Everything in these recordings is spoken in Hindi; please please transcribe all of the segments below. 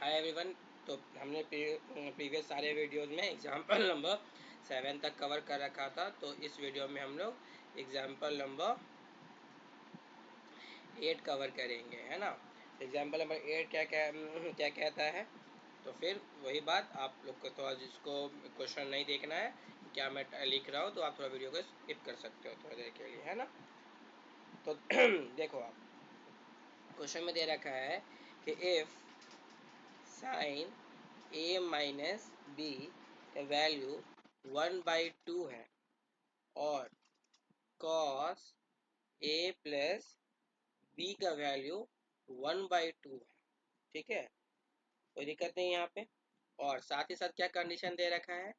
Hi everyone. तो हमने प्रीवियस सारे वीडियोस में एग्जाम्पल नंबर 7 तक कवर कर रखा था। तो इस वीडियो में हम लोग एग्जाम्पल नंबर 8 कवर करेंगे, है ना। एग्जाम्पल नंबर 8 क्या कहता है। तो फिर वही बात, आप लोग को तो जिसको क्वेश्चन नहीं देखना है क्या मैं लिख रहा हूँ, तो आप थोड़ा वीडियो को स्किप कर सकते हो थोड़ी देर के लिए, है ना। तो देखो, आप क्वेश्चन में दे रखा है कि if sine a minus b का वैल्यू 1/2 है और cos a प्लस बी का वैल्यू 1/2 है, ठीक है, कोई दिक्कत नहीं यहाँ पे। और साथ ही साथ क्या कंडीशन दे रखा है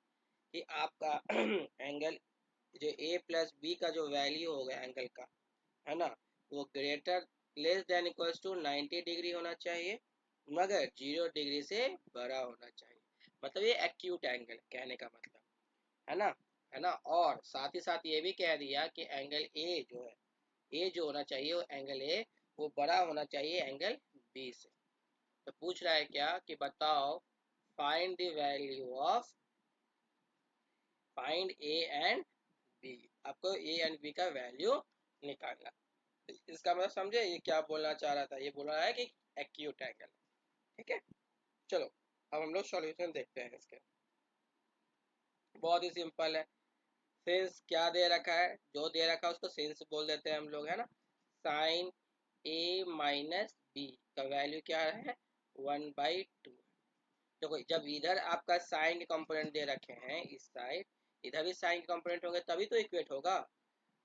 कि आपका एंगल जो a प्लस बी का जो वैल्यू होगा एंगल का, है ना, वो greater less than equals to 90 degree होना चाहिए, मगर 0 डिग्री से बड़ा होना चाहिए। मतलब ये एक्यूट एंगल कहने का मतलब, है ना, है ना। और साथ ही साथ ये भी कह दिया कि एंगल ए जो है, ए जो होना चाहिए वो एंगल ए वो बड़ा होना चाहिए एंगल बी से। तो पूछ रहा है क्या कि बताओ find the value of find a and b. आपको ए एंड बी का वैल्यू निकालना। इसका मतलब समझे ये क्या बोलना चाह रहा था। ये बोल रहा है कि एक्यूट एंगल, ठीक है। चलो अब हम लोग सॉल्यूशन देखते हैं इसके। बहुत ही सिंपल है। सिंस क्या दे रखा है, जो दे रखा है उसको सिंस बोल देते हैं हम लोग, है ना। साइन ए माइनस बी का वैल्यू क्या है 1/2। देखो जब इधर आपका साइन के कंपोनेंट दे रखे हैं इस साइड, इधर भी साइन के कंपोनेंट होंगे तभी तो इक्वेट होगा।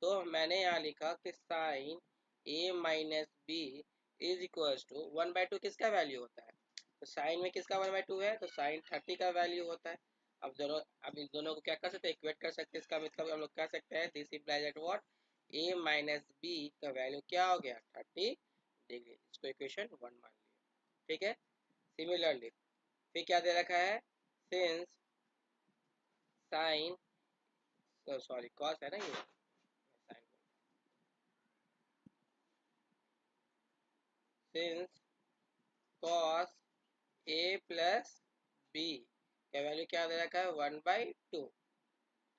तो मैंने यहाँ लिखा कि sine a minus b is equal to 1/2 किसका वैल्यू होता है। तो साइन में किसका 1/2 है, तो साइन 30 का वैल्यू होता है। अब इन दोनों को क्या कर सकते हैं, इक्वेट कर सकते हैं। इसका मतलब हम लोग कह सकते हैं this implies that what a minus b का वैल्यू क्या हो गया 30 डिग्री। इसको इक्वेशन 1 मान लिया, ठीक है। सिमिलरली फिर क्या दे रखा है, सिंस साइन सॉरी कॉस है ना, ये sign, since cos A plus b का वैल्यू क्या दे रखा है 1/2। तो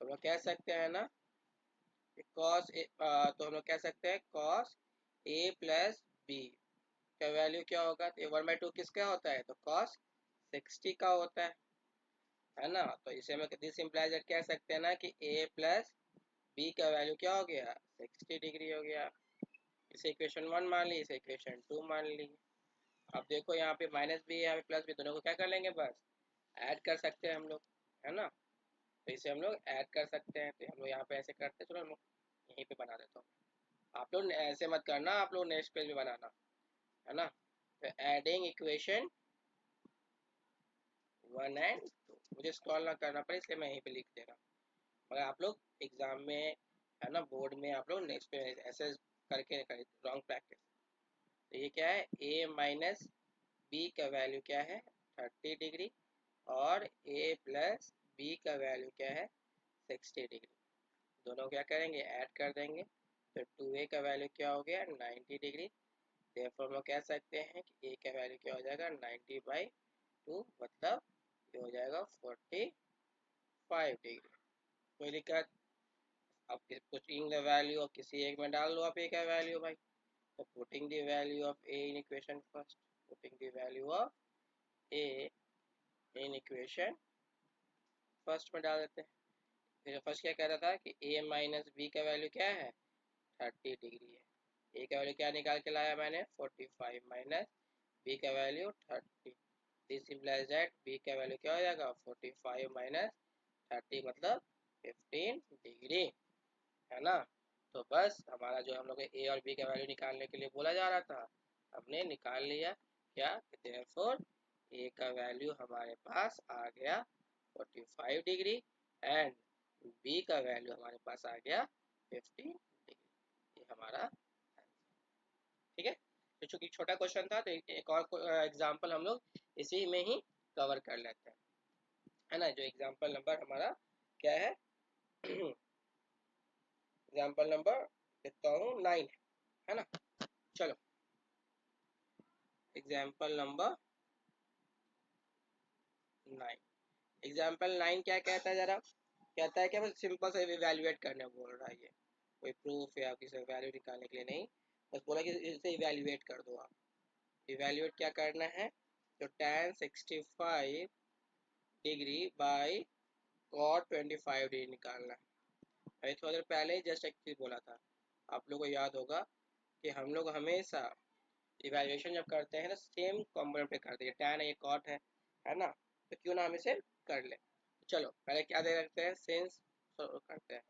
हम लोग कह सकते हैं ना कॉस ए, तो हम लोग कह सकते हैं कॉस ए प्लस बी का वैल्यू क्या होगा। तो 1/2 किसका होता है, तो कॉस 60 का होता है ना। तो इसे हम दिस इम्प्लाइज दैट कह सकते हैं ना कि ए प्लस बी का वैल्यू क्या हो गया 60 डिग्री हो गया। इसे इक्वेशन 1 मान ली, इसे इक्वेशन 2 मान ली। अब देखो यहाँ पे माइनस भी है, यहाँ पे प्लस भी, दोनों को क्या कर लेंगे, बस ऐड कर सकते हैं हम लोग, है ना। तो इसे हम लोग ऐड कर सकते हैं। तो हम लोग यहाँ पे ऐसे करते हैं, चलो हम लोग यहीं पे बना देता हूँ। आप लोग ऐसे मत करना, आप लोग नेक्स्ट पेज में बनाना, है ना। तो एडिंग इक्वेशन 1 एंड 2, मुझे स्क्रॉल ना करना पड़े इसलिए मैं यहीं पे लिख दे रहा हूँ। मगर आप लोग एग्जाम में, है ना, बोर्ड में आप लोग नेक्स्ट पेज ऐसे करके करें, रॉन्ग प्रैक्टिस। तो ये क्या है, ए माइनस बी का वैल्यू क्या है 30 डिग्री और a प्लस बी का वैल्यू क्या है 60 डिग्री। दोनों क्या करेंगे, ऐड कर देंगे। तो 2a का वैल्यू क्या हो गया 90 डिग्री। देयरफॉर हम लोग कह सकते हैं कि a का वैल्यू क्या हो जाएगा 90/2, मतलब ये हो जाएगा 45 डिग्री। कोई दिक्कत। अब पुटिंग द वैल्यू ऑफ किसी एक में डाल दो आप a का वैल्यू भाई। तो putting the value of a in equation first, putting the value of a in equation first में डाल देते हैं। फिर फर्स्ट क्या कह रहा था कि a माइनस बी का वैल्यू क्या है 30 डिग्री है। a का वैल्यू क्या निकाल के लाया मैंने 45 माइनस बी का value 30। This implies that b का वैल्यू क्या हो जाएगा 45 माइनस 30 मतलब 15 डिग्री, है ना। तो बस हमारा जो हम लोग a और b का वैल्यू निकालने के लिए बोला जा रहा था हमने निकाल लिया। क्या, देयरफॉर a का वैल्यू हमारे पास आ गया 45 डिग्री एंड b का वैल्यू हमारे पास आ गया 15 डिग्री। ये हमारा आंसर, ठीक है। तो चूंकि छोटा क्वेश्चन था तो एक और एग्जांपल हम लोग इसी में ही कवर कर लेते हैं, है ना। जो एग्जांपल नंबर हमारा क्या है एग्जांपल नंबर लिखता हूँ 9 है ना। चलो एग्जांपल नंबर 9। एग्जाम्पल 9 क्या कहता है जरा, कहता है कि बस सिंपल से इवेल्युएट करने बोल रहा है, ये कोई प्रूफ या किसी वैल्यू निकालने के लिए नहीं, बस बोला कि इसे इवेल्युएट कर दो आप। इवेल्युएट क्या करना है, तो tan 65 degree by cot 25 degree निकालना है। अभी थोड़ी देर पहले जस्ट एक चीज बोला था, आप लोगों को याद होगा कि हम लोग हमेशा इवेल्युएशन जब करते हैं तो सेम कॉम्पोनेंट पे करते हैं, tan है ये cot है ना, तो क्यों ना हम इसे कर ले। चलो पहले क्या दे रखते हैं, सिंस करते हैं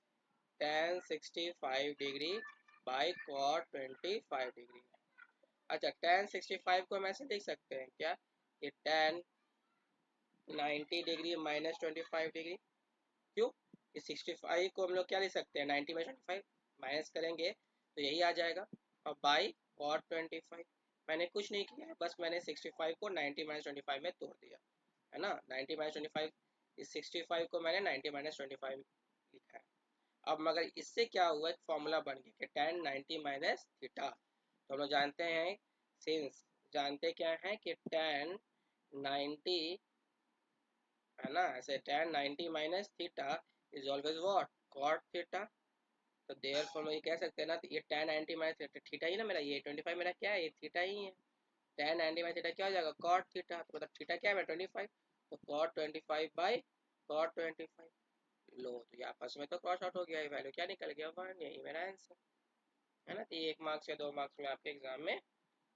tan 65 degree by cot 25 degree. अच्छा tan 65 को हम ऐसे देख सकते हैं क्या कि tan 90 डिग्री माइनस 25 डिग्री, क्यों कि 65 को हम लोग क्या लिख सकते हैं, 90 माइनस 25 माइनस करेंगे तो यही आ जाएगा, और बाई cot 25 मैंने कुछ नहीं किया है, बस मैंने 65 को 90 माइनस 25 में तोड़ दिया है ना, 90 माइनस 25 इस 65 को मैंने 90 माइनस 25 लिखा है। अब मगर इससे क्या हुआ, एक फॉर्मूला बन गया कि tan 90 माइनस थीटा, तो हम लोग जानते हैं सिंस जानते क्या है कि tan 90 है ना, ऐसे tan 90 minus theta is always what, cot theta. तो देयरफॉर हम ये कह सकते हैं ना, तो ये tan 90 माइनस थीटा ही ना मेरा, ये 25 मेरा क्या है, ये थीटा ही है, tan 90 माइनस थीटा क्या हो जाएगा, cot थीटा, तो मतलब थीटा क्या है 25, तो cot 25 बाई cot 25। लो तो ये आपस में तो क्रॉस आउट हो गया, ये वैल्यू क्या निकल गया 1, यही मेरा आंसर है ना। तो ये 1 मार्क्स या 2 मार्क्स में आपके एग्जाम में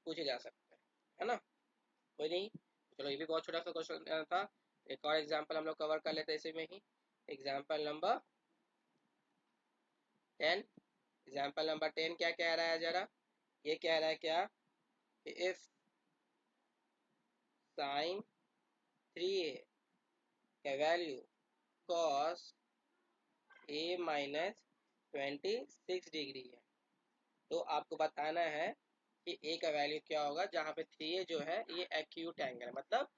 पूछे जा सकते हैं, है ना, कोई नहीं। चलो ये भी बहुत छोटा सा क्वेश्चन था, एक और एग्जांपल हम लोग कवर कर लेते हैं इसी में ही। एग्जांपल नंबर 10, एग्जांपल नंबर 10 क्या कह रहा है जरा, ये कह रहा है क्या कि इफ sin 3a का value cos a minus 26 degree है, तो आपको बताना है कि a का वैल्यू क्या होगा जहाँ पे 3a जो है ये एक्यूट एंगल है, मतलब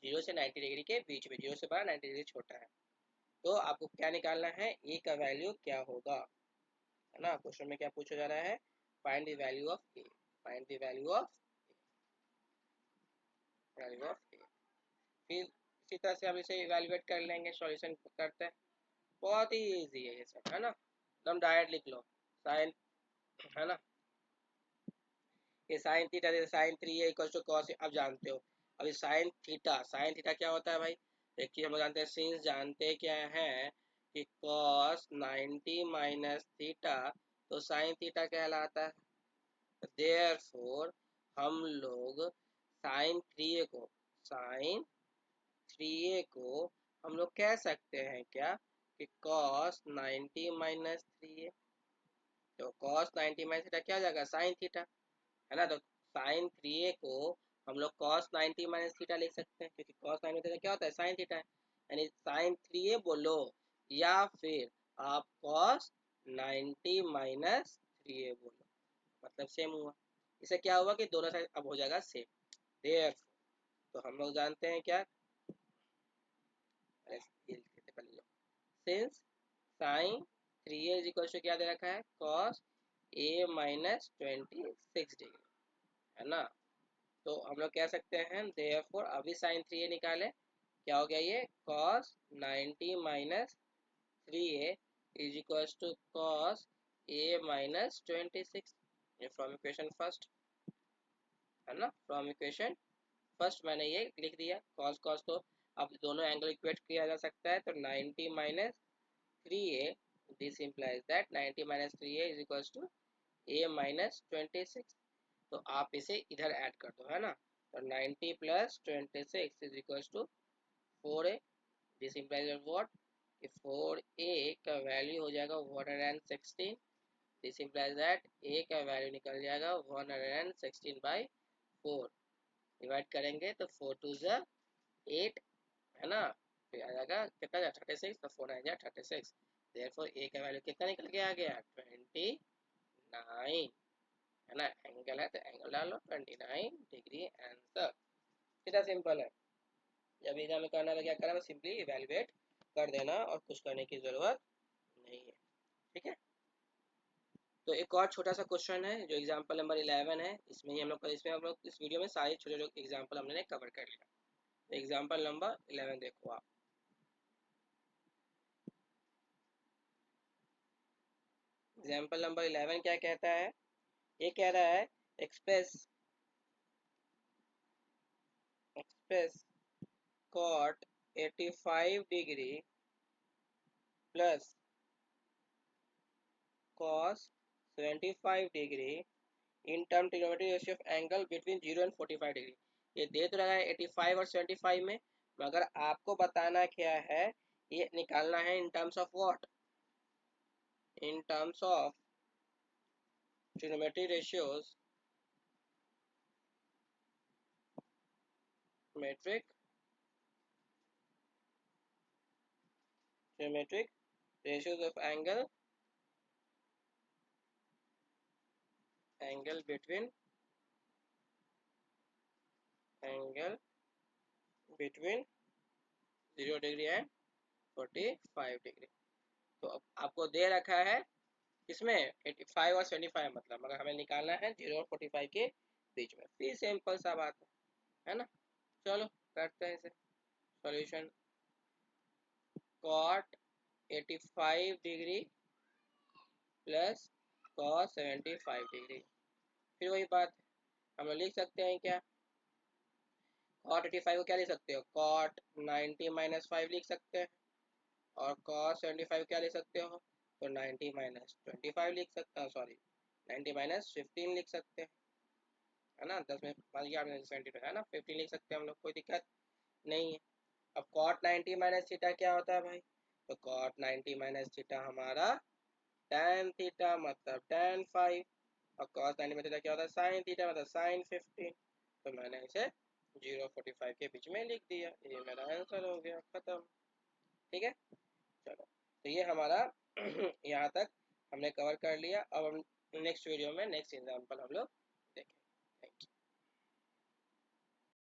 0 से 90 डिग्री के बीच में, 0 से बड़ा 90 डिग्री छोटा है, तो आपको क्या निकालना है, a का वैल्यू क्या होगा, है ना। क्वेश्चन में क्या पूछा जा रहा है, find the value of a, find the value of a। फिर इसी तरह से हम इसे इवेलुएट कर लेंगे, सॉल्यूशन करते हैं, बहुत ही इजी है ये सब, है ना, एकदम डायरेक्ट लिख लो साइन, है ना, ये sine theta sine 3a equal to cos, अब जानते हो। अभी साइन थीटा क्या होता है भाई, देखिए हम लोग जानते हैं, सिंस जानते क्या है कि कॉस 90 माइनस थीटा तो साइन थीटा कहलाता है, देयरफॉर हम लोग साइन 3a को हम लोग कह सकते हैं क्या कि cos 90 माइनस 3a, तो cos 90 माइनस थीटा क्या हो जाएगा, साइन थीटा, है ना। तो साइन 3a को हम लोग cos 90 माइनस थीटा लिख सकते हैं, क्योंकि cos 90 थीटा क्या होता है, साइन थीटा है, यानी साइन 3a बोलो या फिर आप cos 90 माइनस 3a बोलो, मतलब सेम हुआ। इससे क्या हुआ कि दोनों साइड अब हो जाएगा सेम, देयर, तो हम लोग जानते हैं क्या, since sine 3a is equal to क्या दे रखा है, cos a माइनस 26 डिग्री, है ना। तो हम लोग कह सकते हैं देयरफॉर, अभी साइन 3a निकाले, क्या हो गया ये cos 90 minus 3a is equal to cos a minus 26, ये फ्रॉम इक्वेशन फर्स्ट, है ना, फ्रॉम इक्वेशन फर्स्ट मैंने ये लिख दिया cos cos, तो अब दोनों एंगल इक्वेट किया जा सकता है, तो 90 minus 3a, this implies that 90 minus 3a is equals to a minus 26, तो आप इसे इधर ऐड कर दो, है ना, तो 90 plus 26 is equals to 4a, this implies that what कि 4a का वैल्यू हो जाएगा 116, this implies that a का वैल्यू निकल जाएगा 116 by 4, डिवाइड करेंगे तो 4 2 जा 8, है ना, फिर आ जाएगा कितना, 36, तो 4 9 जा 36, देयरफॉर ए का वैल्यू कितना निकल के आ गया 29, है ना, एंगल है तो एंगल डालो 29 डिग्री, आंसर, कितना सिंपल है। जब एग्जाम में करना तो क्या करना, सिंपली इवेलुएट कर देना और कुछ करने की जरूरत नहीं है, ठीक है। तो एक और छोटा सा क्वेश्चन है जो एग्जांपल नंबर 11 है, इसमें हम लोग इस वीडियो में सारे छोटे छोटे एग्जांपल हमने कवर कर लिया, एग्जाम्पल नंबर 11 देखो आप। एग्जाम्पल नंबर 11 क्या कहता है? ये कह रहा है express express cot 85 degree plus cos 75 degree in term trigonometry ratio of angle between 0 and 45 degree. ये दे तो रहा है 85 और 75 में, मगर आपको बताना क्या है, ये निकालना है in terms of what, in terms of trigonometry ratios, metric trigonometric ratios of angle between 0 degree and 45 degree. तो अब आपको दे रखा है इसमें 85 और 75, मतलब मगर हमें निकालना है 0 और 45 के बीच में। फिर सिंपल सा बात है ना। चलो करते हैं इसे solution. cot 85 degree plus cos 75 degree. फिर वही बात, हम लोग लिख सकते हैं क्या, cot 85 को क्या लिख सकते हो, cot 90 माइनस 5 लिख सकते हैं, और cos 75 क्या लिख सकते हो, तो 90 माइनस 25 लिख सकते हैं, सॉरी 90 माइनस 15 लिख सकते हैं, है ना। 10 में मान लीजिए आपने 72 है ना, 15 लिख सकते हैं हम लोग, कोई दिक्कत नहीं है। अब cot 90 माइनस थीटा क्या होता है भाई, तो cot 90 माइनस थीटा हमारा tan थीटा मतलब tan 5, और cos 90 में थीटा क्या होता है, sin थीटा मतलब sin 15। तो मैंने इसे 0-45 के बीच में लिख दिया, ये मेरा आंसर हो गया, खत्म। ठीक है, चलो तो ये हमारा यहाँ तक हमने कवर कर लिया। अब हम नेक्स्ट वीडियो में नेक्स्ट एग्जाम्पल हम लोग